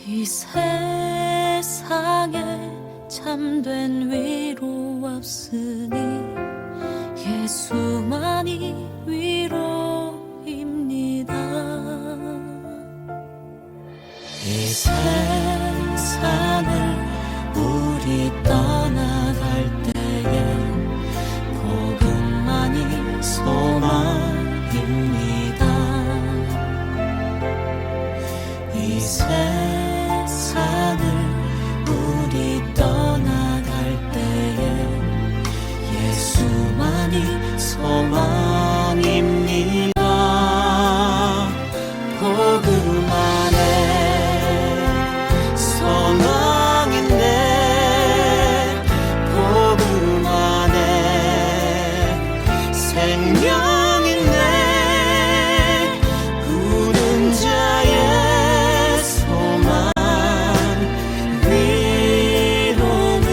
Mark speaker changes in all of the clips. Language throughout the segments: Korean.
Speaker 1: 이 세상에 참된 위로 없으니 예수만이 위로입니다. 이 세상을 우리 떠나갈 때에 복음만이 소망입니다. 이 세상을 우리 떠나갈 때에 예수만이 소망입니다. 복음 안에 소망 있네. 복음 안에 생명 있네. 굳은 자의 소망 위로는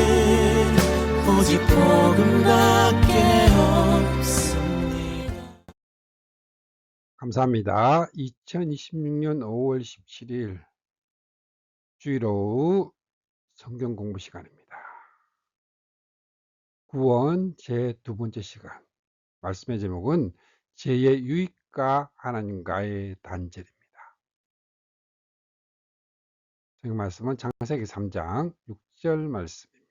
Speaker 1: 오직 복음밖에 없습니다.
Speaker 2: 감사합니다. 2026년 5월 17일 주일 오후 성경 공부 시간입니다. 구원 제 두 번째 시간. 말씀의 제목은 죄의 유익과 하나님과의 단절입니다. 성경 말씀은 창세기 3장 6절 말씀입니다.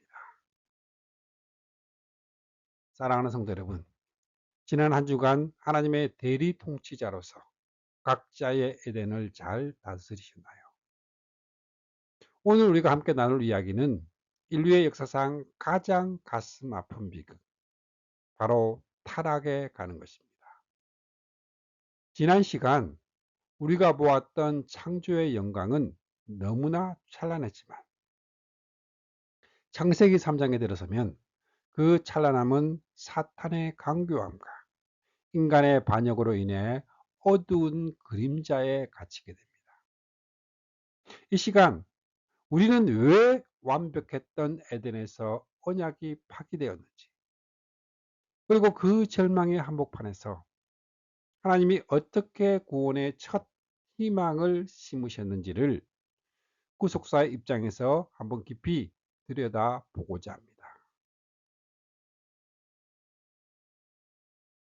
Speaker 2: 사랑하는 성도 여러분, 지난 한 주간 하나님의 대리 통치자로서 각자의 에덴을 잘 다스리셨나요? 오늘 우리가 함께 나눌 이야기는 인류의 역사상 가장 가슴 아픈 비극, 바로 타락에 가는 것입니다. 지난 시간 우리가 보았던 창조의 영광은 너무나 찬란했지만 창세기 3장에 들어서면 그 찬란함은 사탄의 강교함과 인간의 반역으로 인해 어두운 그림자에 갇히게 됩니다. 이 시간 우리는 왜 완벽했던 에덴에서 언약이 파기되었는지, 그리고 그 절망의 한복판에서 하나님이 어떻게 구원의 첫 희망을 심으셨는지를 구속사의 입장에서 한번 깊이 들여다보고자 합니다.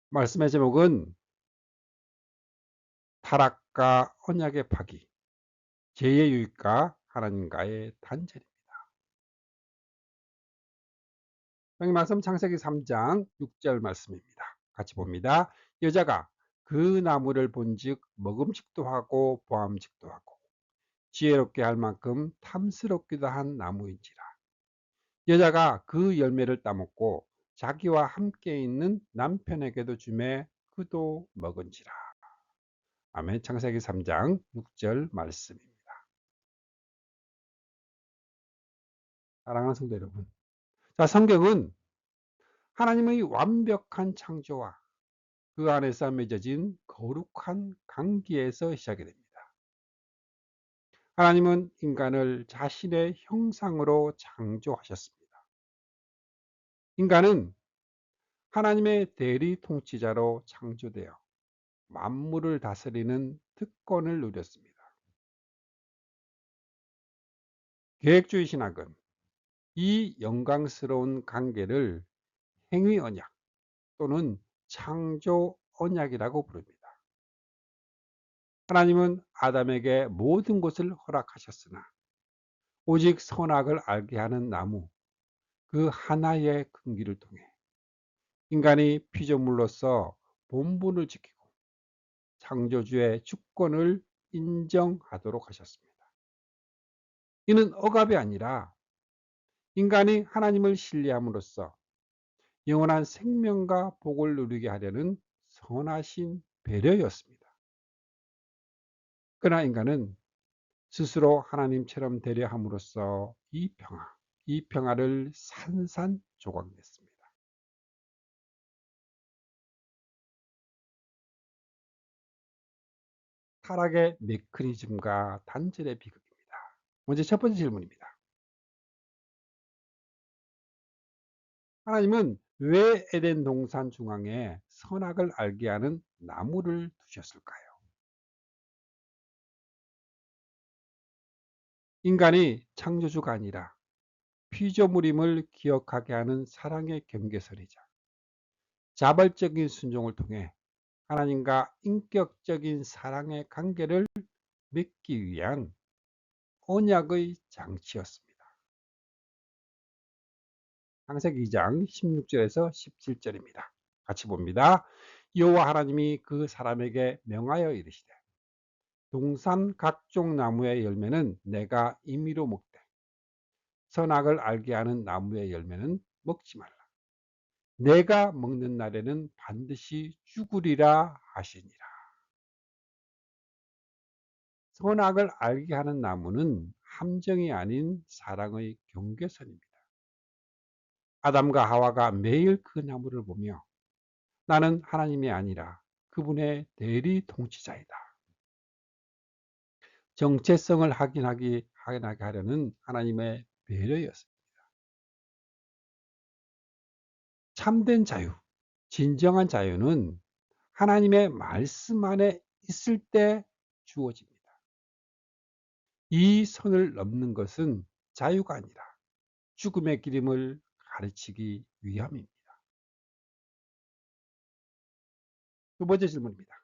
Speaker 2: 말씀의 제목은 타락과 언약의 파기, 죄의 유익과 하나님과의 단절입니다. 여기 말씀 창세기 3장 6절 말씀입니다. 같이 봅니다. 여자가 그 나무를 본즉 먹음직도 하고 보암직도 하고 지혜롭게 할 만큼 탐스럽기도 한 나무인지라. 여자가 그 열매를 따먹고 자기와 함께 있는 남편에게도 주매 그도 먹은지라. 아멘. 창세기 3장 6절 말씀입니다. 사랑하는 성도 여러분, 자, 성경은 하나님의 완벽한 창조와 그 안에서 맺어진 거룩한 관계에서 시작이 됩니다. 하나님은 인간을 자신의 형상으로 창조하셨습니다. 인간은 하나님의 대리 통치자로 창조되어 만물을 다스리는 특권을 누렸습니다. 계획주의 신학은 이 영광스러운 관계를 행위 언약 또는 창조 언약이라고 부릅니다. 하나님은 아담에게 모든 것을 허락하셨으나 오직 선악을 알게 하는 나무 그 하나의 근기를 통해 인간이 피조물로서 본분을 지키고 창조주의 주권을 인정하도록 하셨습니다. 이는 억압이 아니라 인간이 하나님을 신뢰함으로써 영원한 생명과 복을 누리게 하려는 선하신 배려였습니다. 그러나 인간은 스스로 하나님처럼 되려 함으로써 이 평화를 산산조각냈습니다. 타락의 메커니즘과 단절의 비극입니다. 먼저 첫 번째 질문입니다. 하나님은 왜 에덴 동산 중앙에 선악을 알게 하는 나무를 두셨을까요? 인간이 창조주가 아니라 피조물임을 기억하게 하는 사랑의 경계선이자 자발적인 순종을 통해 하나님과 인격적인 사랑의 관계를 맺기 위한 언약의 장치였습니다. 창세기 2장 16절에서 17절입니다. 같이 봅니다. 여호와 하나님이 그 사람에게 명하여 이르시되 동산 각종 나무의 열매는 내가 임의로 먹되 선악을 알게 하는 나무의 열매는 먹지 말라. 내가 먹는 날에는 반드시 죽으리라 하시니라. 선악을 알게 하는 나무는 함정이 아닌 사랑의 경계선입니다. 아담과 하와가 매일 그 나무를 보며 나는 하나님이 아니라 그분의 대리 통치자이다. 정체성을 확인하게 하려는 하나님의 배려였습니다. 참된 자유, 진정한 자유는 하나님의 말씀 안에 있을 때 주어집니다. 이 선을 넘는 것은 자유가 아니라 죽음의 기름을 가르치기 위함입니다. 두 번째 질문입니다.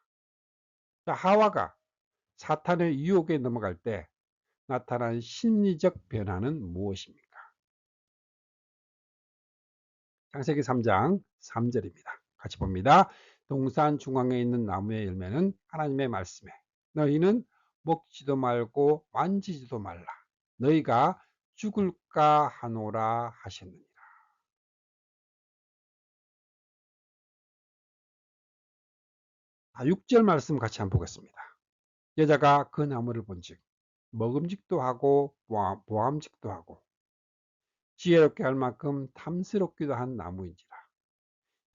Speaker 2: 하와가 사탄의 유혹에 넘어갈 때 나타난 심리적 변화는 무엇입니까? 창세기 3장 3절입니다. 같이 봅니다. 동산 중앙에 있는 나무의 열매는 하나님의 말씀에 너희는 먹지도 말고 만지지도 말라. 너희가 죽을까 하노라 하셨느니라. 6절 말씀 같이 한번 보겠습니다. 여자가 그 나무를 본즉 먹음직도 하고 보암직도 하고 지혜롭게 할 만큼 탐스럽기도 한 나무인지라.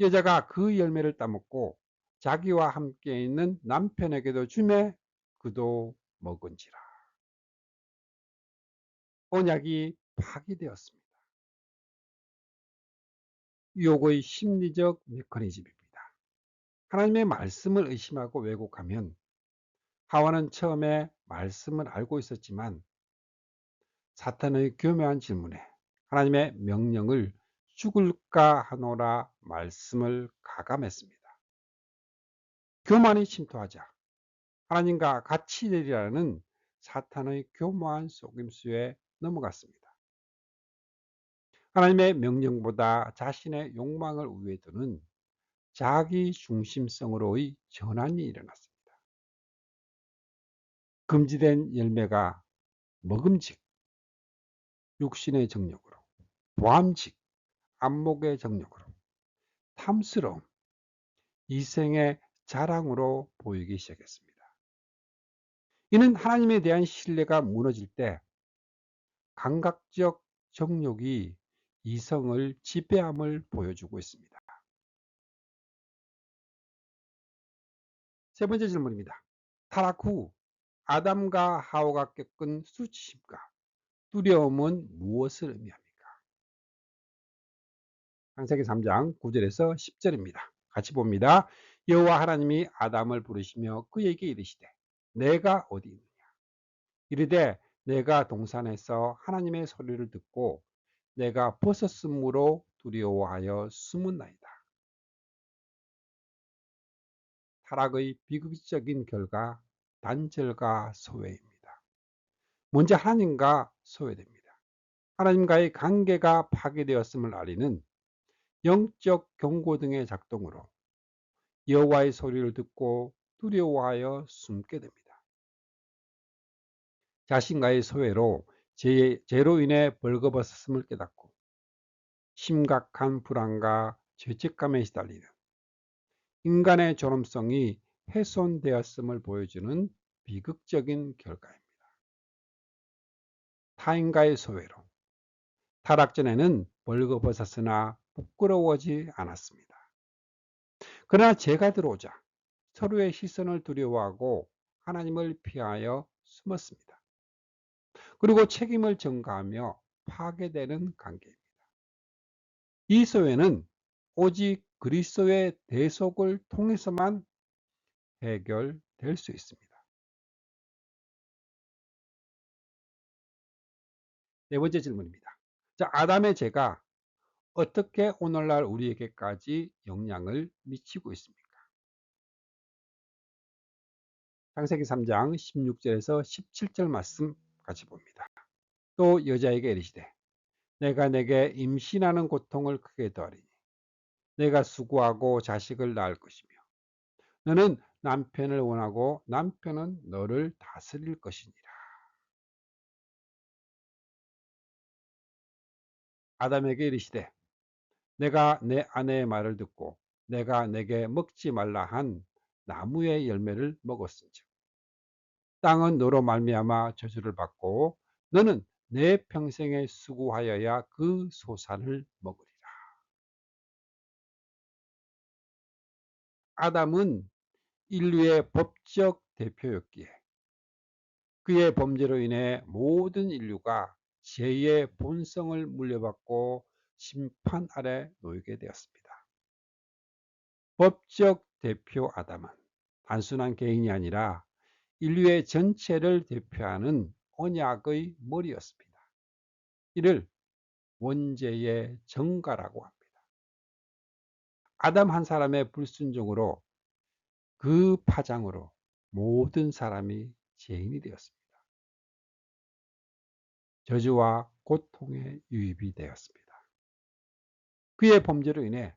Speaker 2: 여자가 그 열매를 따먹고 자기와 함께 있는 남편에게도 주매 그도 먹은지라. 언약이 파기되었습니다. 유혹의 심리적 메커니즘입니다. 하나님의 말씀을 의심하고 왜곡하면 하와는 처음에 말씀을 알고 있었지만 사탄의 교묘한 질문에 하나님의 명령을 죽을까 하노라 말씀을 가감했습니다. 교만이 침투하자 하나님과 같이 되리라는 사탄의 교묘한 속임수에 넘어갔습니다. 하나님의 명령보다 자신의 욕망을 우위에 두는 자기 중심성으로의 전환이 일어났습니다. 금지된 열매가 먹음직, 육신의 정욕으로, 보암직, 안목의 정욕으로, 탐스러움, 이생의 자랑으로 보이기 시작했습니다. 이는 하나님에 대한 신뢰가 무너질 때 감각적 정욕이 이성을 지배함을 보여주고 있습니다. 세 번째 질문입니다. 타락 후 아담과 하와가 겪은 수치심과 두려움은 무엇을 의미합니까? 창세기 3장 9절에서 10절입니다. 같이 봅니다. 여호와 하나님이 아담을 부르시며 그에게 이르시되 내가 어디 있느냐? 이르되 내가 동산에서 하나님의 소리를 듣고 내가 벗었으므로 두려워하여 숨은나이다. 타락의 비극적인 결과 단절과 소외입니다. 먼저 하나님과 소외됩니다. 하나님과의 관계가 파괴되었음을 알리는 영적 경고등의 작동으로 여호와의 소리를 듣고 두려워하여 숨게 됩니다. 자신과의 소외로 죄로 인해 벌거벗었음을 깨닫고 심각한 불안과 죄책감에 시달리는 인간의 존엄성이 훼손되었음을 보여주는 비극적인 결과입니다. 타인과의 소외로 타락 전에는 벌거벗었으나 부끄러워하지 않았습니다. 그러나 죄가 들어오자 서로의 시선을 두려워하고 하나님을 피하여 숨었습니다. 그리고 책임을 전가하며 파괴되는 관계입니다. 이 소외는 오직 그리스도의 대속을 통해서만 해결될 수 있습니다. 네 번째 질문입니다. 자, 아담의 죄가 어떻게 오늘날 우리에게까지 영향을 미치고 있습니까? 창세기 3장 16절에서 17절 말씀 같이 봅니다. 또 여자에게 이르시되 내가 내게 임신하는 고통을 크게 더하리니 내가 수고하고 자식을 낳을 것이며 너는 남편을 원하고 남편은 너를 다스릴 것이니라. 아담에게 이르시되 내가 내 아내의 말을 듣고 내가 내게 먹지 말라 한 나무의 열매를 먹었은즉 땅은 너로 말미암아 저주를 받고 너는 내 평생에 수고하여야 그 소산을 먹으리라. 아담은 인류의 법적 대표였기에 그의 범죄로 인해 모든 인류가 죄의 본성을 물려받고 심판 아래 놓이게 되었습니다. 법적 대표 아담은 단순한 개인이 아니라 인류의 전체를 대표하는 언약의 머리였습니다. 이를 원죄의 정가라고 합니다. 아담 한 사람의 불순종으로 그 파장으로 모든 사람이 죄인이 되었습니다. 저주와 고통에 유입이 되었습니다. 그의 범죄로 인해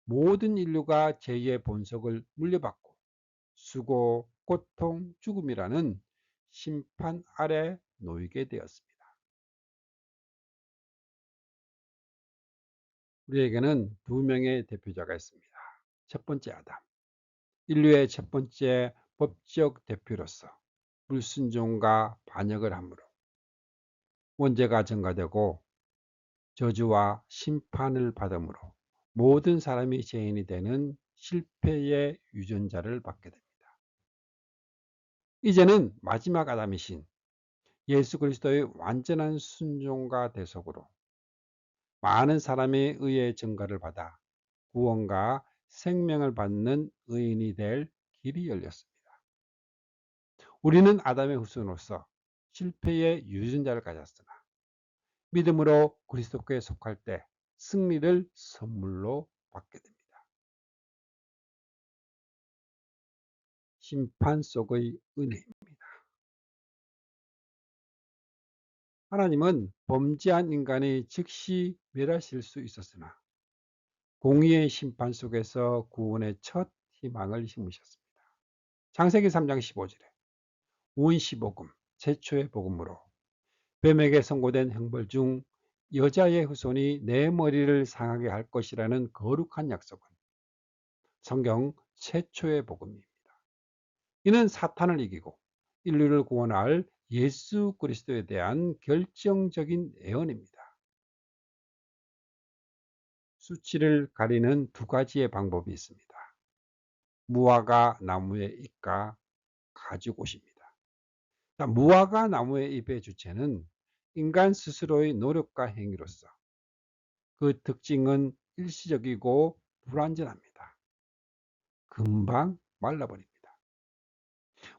Speaker 2: 모든 인류가 죄의 본성을 물려받고 수고, 고통, 죽음이라는 심판 아래 놓이게 되었습니다. 우리에게는 두 명의 대표자가 있습니다. 첫 번째 아담, 인류의 첫 번째 법적 대표로서 불순종과 반역을 함으로 원죄가 증가되고 저주와 심판을 받음으로 모든 사람이 죄인이 되는 실패의 유전자를 받게 됩니다. 이제는 마지막 아담이신 예수 그리스도의 완전한 순종과 대속으로 많은 사람의 의의 증가를 받아 구원과 생명을 받는 의인이 될 길이 열렸습니다. 우리는 아담의 후손으로서 실패의 유전자를 가졌으나 믿음으로 그리스도께 속할 때 승리를 선물로 받게 됩니다. 심판 속의 은혜입니다. 하나님은 범죄한 인간이 즉시 멸하실 수 있었으나 공의의 심판 속에서 구원의 첫 희망을 심으셨습니다. 창세기 3장 15절에 원시복음, 최초의 복음으로 뱀에게 선고된 형벌 중 여자의 후손이 내 머리를 상하게 할 것이라는 거룩한 약속은 성경 최초의 복음입니다. 이는 사탄을 이기고 인류를 구원할 예수 그리스도에 대한 결정적인 예언입니다. 수치를 가리는 두 가지의 방법이 있습니다. 무화과 나무의 잎과 가죽옷입니다. 무화과 나무의 잎의 주체는 인간 스스로의 노력과 행위로서 그 특징은 일시적이고 불완전합니다. 금방 말라버립니다.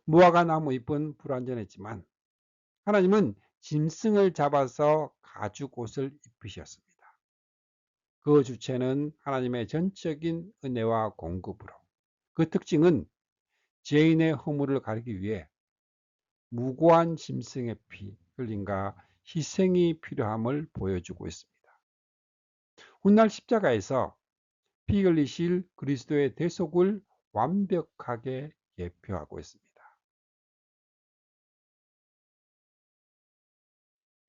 Speaker 2: 무화과 나무 잎은 불완전했지만 하나님은 짐승을 잡아서 가죽옷을 입히셨습니다. 그 주체는 하나님의 전적인 은혜와 공급으로 그 특징은 죄인의 허물을 가리기 위해 무고한 짐승의 피 흘림과 희생이 필요함을 보여주고 있습니다. 훗날 십자가에서 피 흘리실 그리스도의 대속을 완벽하게 예표하고 있습니다.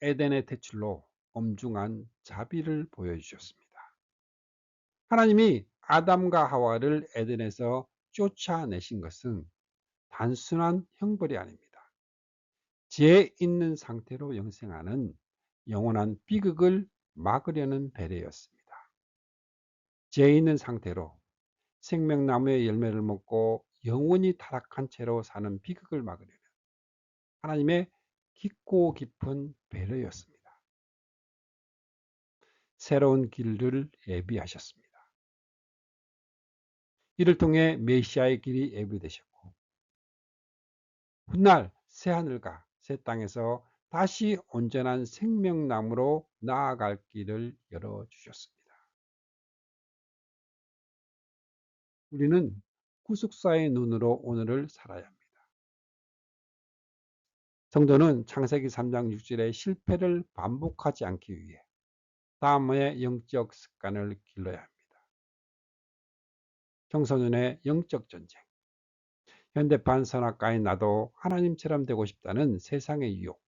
Speaker 2: 에덴의 퇴출로 엄중한 자비를 보여주셨습니다. 하나님이 아담과 하와를 에덴에서 쫓아내신 것은 단순한 형벌이 아닙니다. 죄 있는 상태로 영생하는 영원한 비극을 막으려는 배려였습니다. 죄 있는 상태로 생명나무의 열매를 먹고 영원히 타락한 채로 사는 비극을 막으려는 하나님의 깊고 깊은 배려였습니다. 새로운 길을 예비하셨습니다. 이를 통해 메시아의 길이 예비되셨고 훗날 새 하늘과 새 땅에서 다시 온전한 생명나무로 나아갈 길을 열어주셨습니다. 우리는 구속사의 눈으로 오늘을 살아야 합니다. 성도는 창세기 3장 6절의 실패를 반복하지 않기 위해 다음의 영적 습관을 길러야 합니다. 청소년의 영적 전쟁. 현대판 선악가인 나도 하나님처럼 되고 싶다는 세상의 유혹.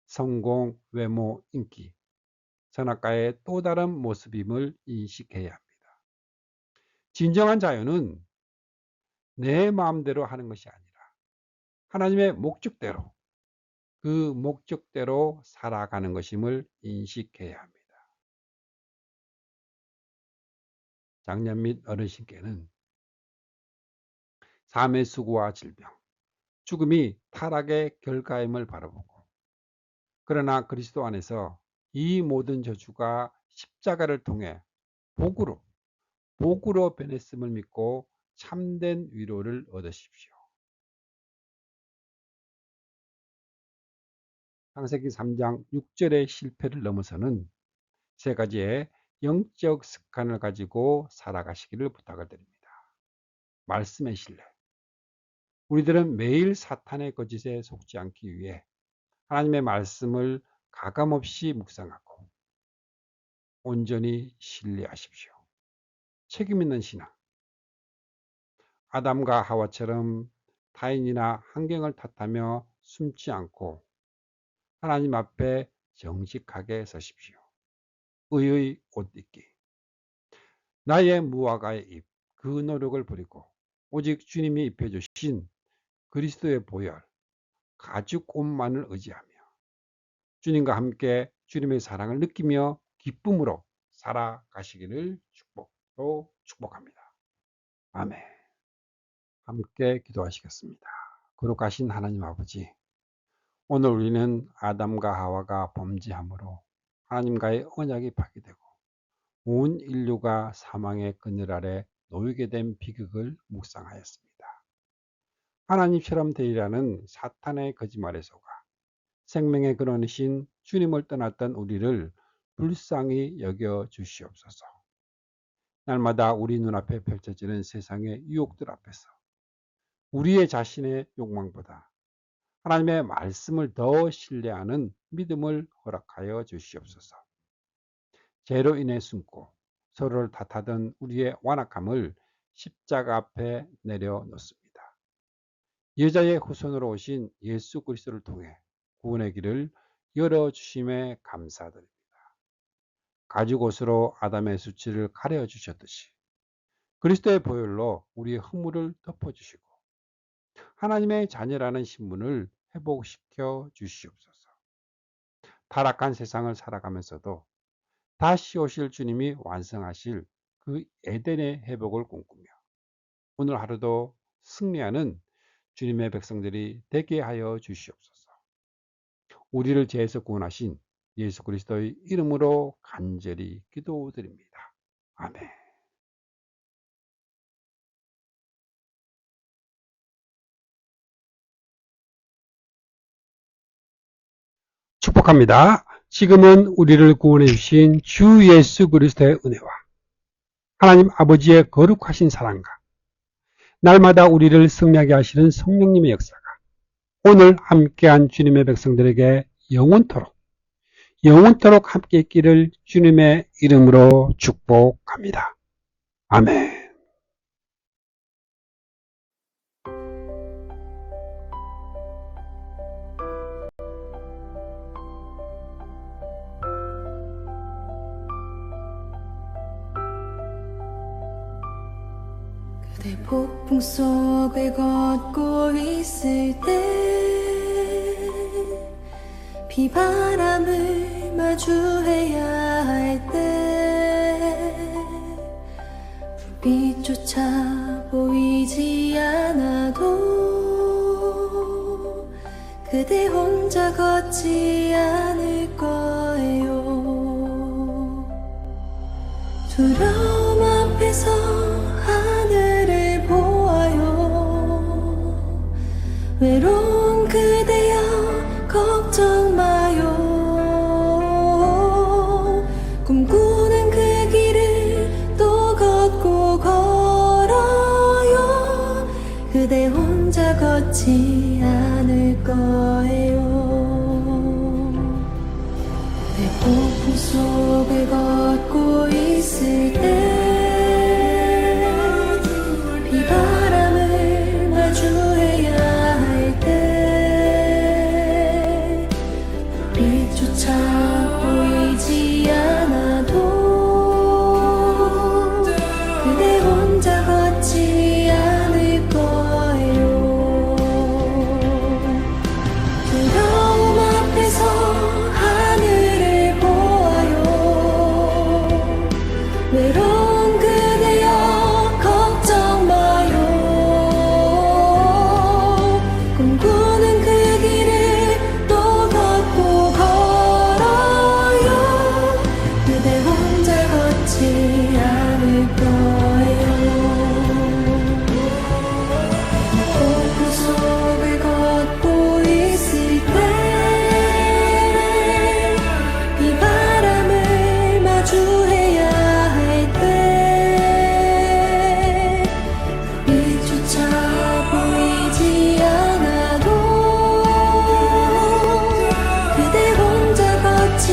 Speaker 2: 성공, 외모, 인기. 선악가의 또 다른 모습임을 인식해야 합니다. 진정한 자유는 내 마음대로 하는 것이 아니라 하나님의 목적대로, 그 목적대로 살아가는 것임을 인식해야 합니다. 장년 및 어르신께는 삶의 수고와 질병, 죽음이 타락의 결과임을 바라보고, 그러나 그리스도 안에서 이 모든 저주가 십자가를 통해 복으로 변했음을 믿고 참된 위로를 얻으십시오. 창세기 3장 6절의 실패를 넘어서는 세 가지의 영적 습관을 가지고 살아가시기를 부탁을 드립니다. 말씀의 신뢰. 우리들은 매일 사탄의 거짓에 속지 않기 위해 하나님의 말씀을 가감없이 묵상하고 온전히 신뢰하십시오. 책임 있는 신앙. 아담과 하와처럼 타인이나 환경을 탓하며 숨지 않고 하나님 앞에 정직하게 서십시오. 의의 옷 입기. 나의 무화과의 잎, 그 노력을 버리고 오직 주님이 입혀주신 그리스도의 보혈, 가죽 옷만을 의지하며 주님과 함께 주님의 사랑을 느끼며 기쁨으로 살아가시기를 축복합니다. 아멘. 함께 기도하시겠습니다. 거룩하신 하나님 아버지, 오늘 우리는 아담과 하와가 범죄함으로 하나님과의 언약이 파괴되고 온 인류가 사망의 그늘 아래 놓이게 된 비극을 묵상하였습니다. 하나님처럼 되리라는 사탄의 거짓말에 속아 생명의 근원이신 주님을 떠났던 우리를 불쌍히 여겨 주시옵소서. 날마다 우리 눈앞에 펼쳐지는 세상의 유혹들 앞에서 우리의 자신의 욕망보다 하나님의 말씀을 더 신뢰하는 믿음을 허락하여 주시옵소서. 죄로 인해 숨고 서로를 탓하던 우리의 완악함을 십자가 앞에 내려놓습니다. 여자의 후손으로 오신 예수 그리스도를 통해 구원의 길을 열어주심에 감사드립니다. 가죽옷으로 아담의 수치를 가려주셨듯이 그리스도의 보혈로 우리의 허물을 덮어주시고 하나님의 자녀라는 신분을 회복시켜 주시옵소서. 타락한 세상을 살아가면서도 다시 오실 주님이 완성하실 그 에덴의 회복을 꿈꾸며 오늘 하루도 승리하는 주님의 백성들이 되게 하여 주시옵소서. 우리를 죄에서 구원하신 예수 그리스도의 이름으로 간절히 기도드립니다. 아멘. 축복합니다. 지금은 우리를 구원해 주신 주 예수 그리스도의 은혜와 하나님 아버지의 거룩하신 사랑과 날마다 우리를 승리하게 하시는 성령님의 역사가 오늘 함께한 주님의 백성들에게 영원토록 함께 있기를 주님의 이름으로 축복합니다. 아멘.
Speaker 1: 그대 폭풍 속을 걷고 있을 때 비바람을 마주해야 할 때 불빛조차 보이지 않아도 그대 혼자 걷지 않을 거예요. 두려움 앞에서 하늘을 보아요. 외로운 그대여 걱정 빛조차 보이지 않아도 그대 혼자 걷지 않을 거예요. 두려움 앞에서 하늘을 보아요. 외로운 그대여 걱정 마요. 꿈꾸는 그 길을 또 걷고 걸어요. 그대 혼자 걷지 않을 거예요. 폭풍 속을 걷고 있을 때 비바람을 마주해야 할 때 빛조차 보이지 않아도 그대 혼자 걷지